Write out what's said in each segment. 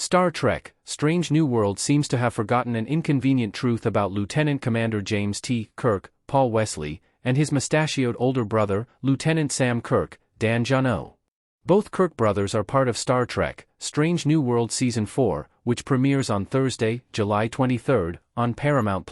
Star Trek: Strange New Worlds seems to have forgotten an inconvenient truth about Lieutenant Commander James T. Kirk, Paul Wesley, and his mustachioed older brother, Lieutenant Sam Kirk, Dan Jano. Both Kirk brothers are part of Star Trek: Strange New Worlds Season 4, which premieres on Thursday, July 23, on Paramount+.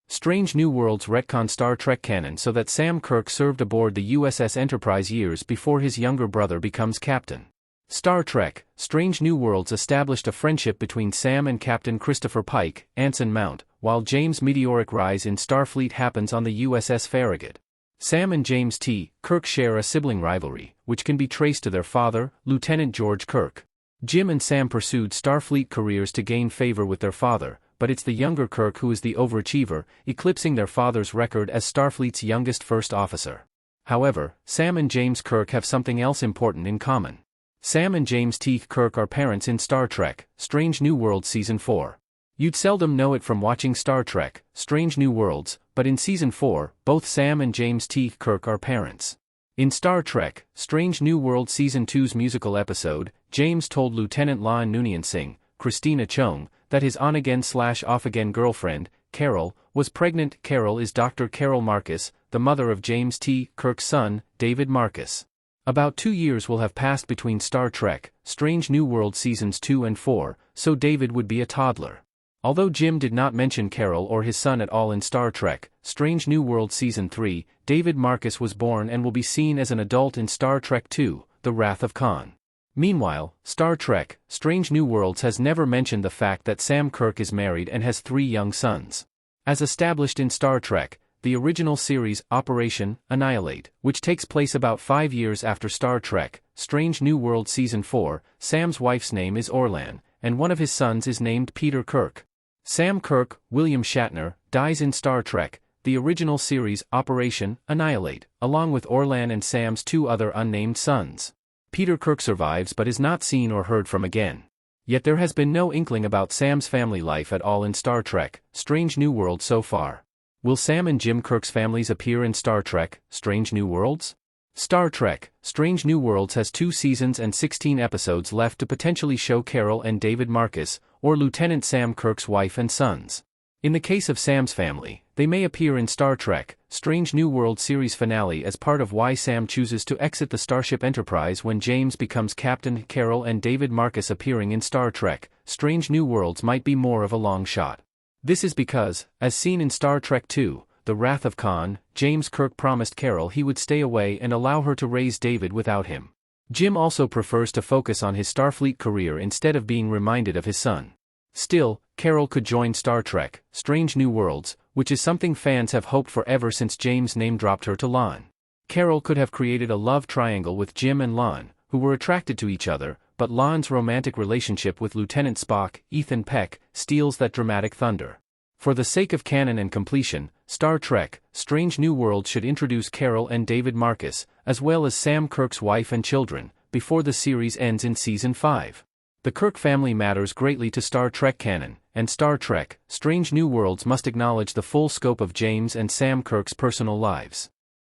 Strange New Worlds retcon Star Trek canon so that Sam Kirk served aboard the USS Enterprise years before his younger brother becomes captain. Star Trek: Strange New Worlds established a friendship between Sam and Captain Christopher Pike, Anson Mount, while James' meteoric rise in Starfleet happens on the USS Farragut. Sam and James T. Kirk share a sibling rivalry, which can be traced to their father, Lieutenant George Kirk. Jim and Sam pursued Starfleet careers to gain favor with their father, but it's the younger Kirk who is the overachiever, eclipsing their father's record as Starfleet's youngest first officer. However, Sam and James Kirk have something else important in common. Sam and James T. Kirk are parents in Star Trek: Strange New Worlds Season 4. You'd seldom know it from watching Star Trek: Strange New Worlds, but in Season 4, both Sam and James T. Kirk are parents. In Star Trek: Strange New Worlds Season 2's musical episode, James told Lieutenant La'an Noonien Singh, Christina Chung, that his on-again/off-again girlfriend, Carol, was pregnant. Carol is Dr. Carol Marcus, the mother of James T. Kirk's son, David Marcus. About 2 years will have passed between Star Trek: Strange New Worlds Seasons 2 and 4, so David would be a toddler. Although Jim did not mention Carol or his son at all in Star Trek: Strange New Worlds Season 3, David Marcus was born and will be seen as an adult in Star Trek II: The Wrath of Khan. Meanwhile, Star Trek: Strange New Worlds has never mentioned the fact that Sam Kirk is married and has 3 young sons. As established in Star Trek, the original series, Operation Annihilate, which takes place about 5 years after Star Trek: Strange New Worlds Season 4, Sam's wife's name is Orlan, and one of his sons is named Peter Kirk. Sam Kirk, William Shatner, dies in Star Trek, the original series, Operation Annihilate, along with Orlan and Sam's 2 other unnamed sons. Peter Kirk survives but is not seen or heard from again. Yet there has been no inkling about Sam's family life at all in Star Trek: Strange New Worlds so far. Will Sam and Jim Kirk's families appear in Star Trek: Strange New Worlds? Star Trek: Strange New Worlds has 2 seasons and 16 episodes left to potentially show Carol and David Marcus, or Lieutenant Sam Kirk's wife and sons. In the case of Sam's family, they may appear in Star Trek: Strange New Worlds series finale as part of why Sam chooses to exit the Starship Enterprise when James becomes captain. Carol and David Marcus appearing in Star Trek: Strange New Worlds might be more of a long shot. This is because, as seen in Star Trek II: The Wrath of Khan, James Kirk promised Carol he would stay away and allow her to raise David without him. Jim also prefers to focus on his Starfleet career instead of being reminded of his son. Still, Carol could join Star Trek: Strange New Worlds, which is something fans have hoped for ever since James name-dropped her to La'an. Carol could have created a love triangle with Jim and La'an, who were attracted to each other, but La'an's romantic relationship with Lieutenant Spock, Ethan Peck, steals that dramatic thunder. For the sake of canon and completion, Star Trek: Strange New Worlds should introduce Carol and David Marcus, as well as Sam Kirk's wife and children, before the series ends in Season 5. The Kirk family matters greatly to Star Trek canon, and Star Trek: Strange New Worlds must acknowledge the full scope of James and Sam Kirk's personal lives.